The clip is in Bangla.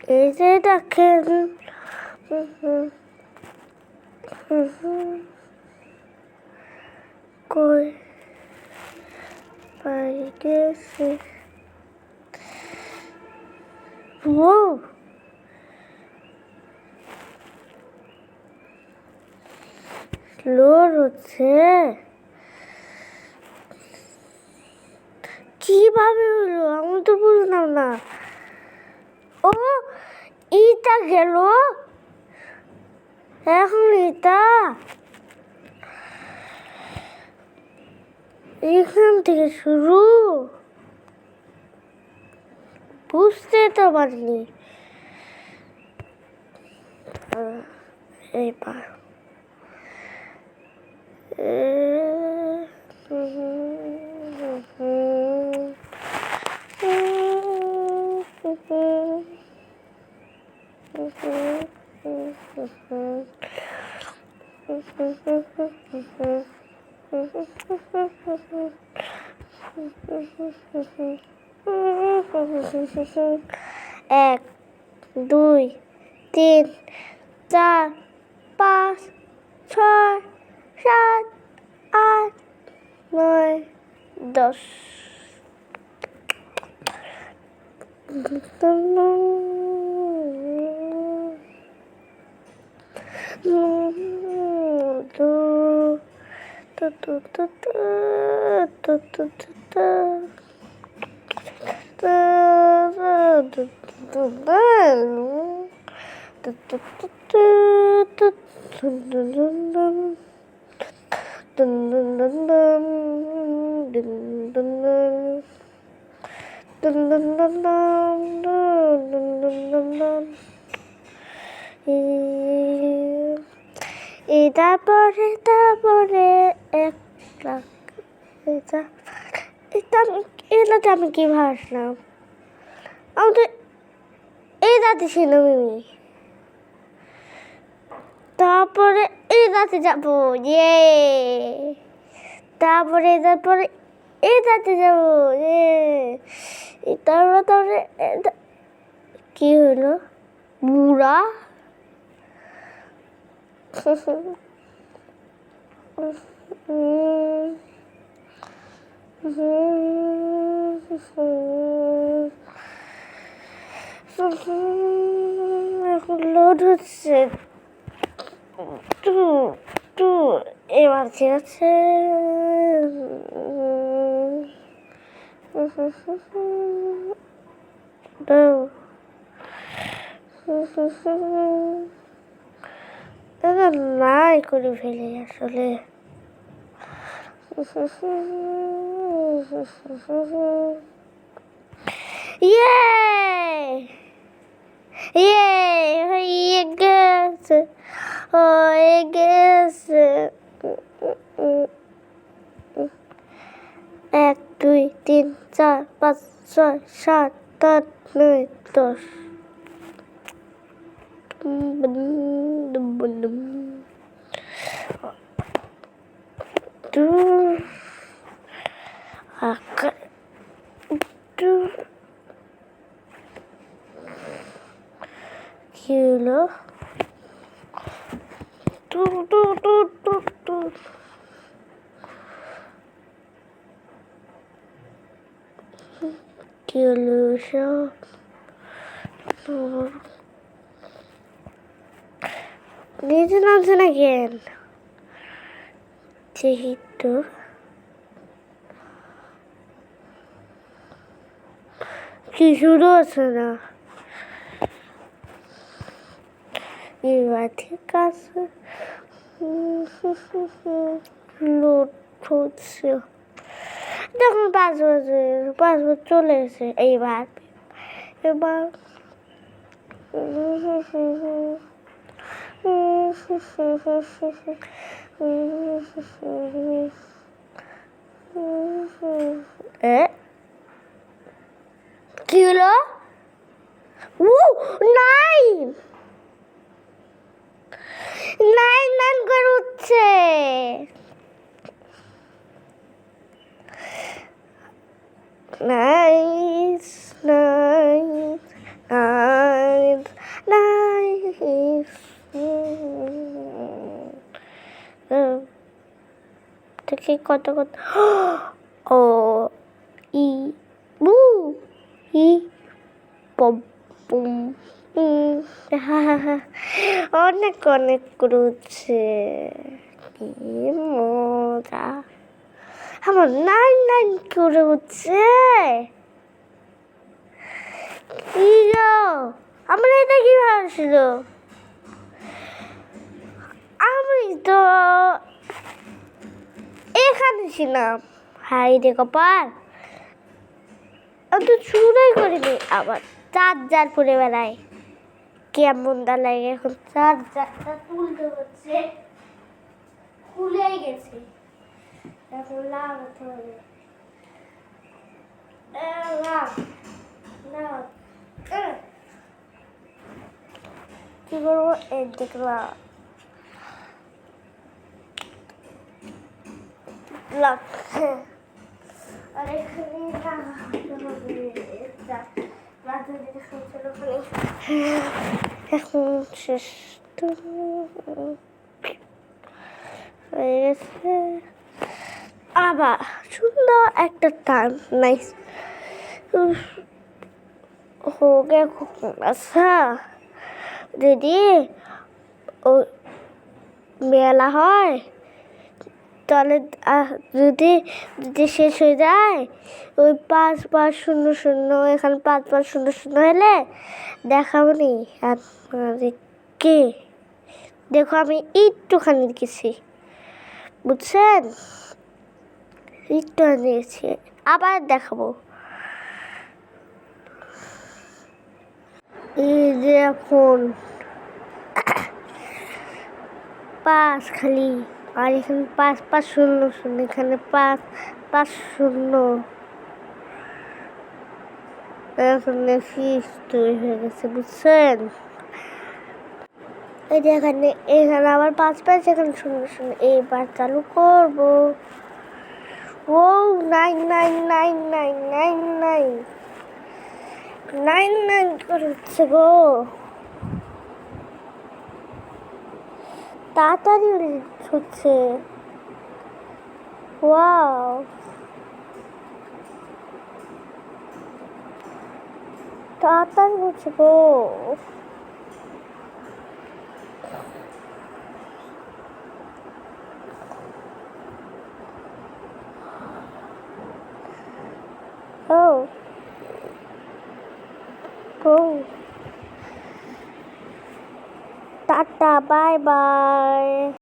এই যে দেখেন কই পাই গেছে ও স্লোর হচ্ছে কিভাবে হলো আমি তো বুঝলাম না ও ইটা গেল এখন ইটা এখান থেকে শুরু বুঝতে তো পারিনি এইবার এক দুই তিন চার পাঁচ ছয় সাত আট নয় 10 তারপরে 1 লাখ এটাতে আমি কি ভাবলাম আমাদের এই রাতে ছিল মিমি তারপরে এই রাতে যাবো ইয়ে তারপরে এই রাতে যাবো তারপরে কি হলো বুড়া এখন লোড হচ্ছে এবার ঠিক আছে নাই করে ফেলে আসলে হয়ে গেছে 1 2 3 4 5 6 7 8 9 10 কি হলো কি হলো সব নিজে নামছে না কেন যেহেতু কি শুরু আছে না এবার ঠিক আছে লোড হচ্ছে যখন 5 বছর চলে এসে এইবার কি হলো 9 করে উঠছে নাইস দেখি কত কত ও ই বু ই পম পুম অনেক অনেক করছে কি মজা আমার নাইন নাইন করে উঠছে কি গো আমার এটা কিভাবে ছিল আমি তো এখানে ছিলাম হাই রে কপাল আমি তো চুরাই করিনি আবার চার্জার পরে বেড়ায় কেমন দা লাগে এখন চার্জারটা তুলতে হচ্ছে খুলেই গেছে এখন লাগাতে হবে কি করবো এই দেখলাম লাগছে আর এখানে এখন শেষ হয়ে গেছে আবার সুন্দর একটা টাইম নাইস हो गया अच्छा দিদি ও মেলা হয় তাহলে যদি যদি শেষ হয়ে যায় ওই 5-5-0-0 এখানে 5-5-0-0 হলে দেখাবো নি আপনাদেরকে দেখো আমি একটুখানি লিখেছি বুঝছেন একটু নিয়েছি আবার দেখাবো এই যে এখন 5 খালি আর এখানে 5-5-0-0 এখানে 5-5-0 এখন ফিস তৈরি হয়ে গেছে বুঝছেন এই যে এখানে আবার 5-5 এখানে 0-0 এইবার চালু করবো ও 9 করছে গো তাড়াতাড়ি হচ্ছে ওয়াও তাড়াতাড়ি হচ্ছে গো টাটা বাই বাই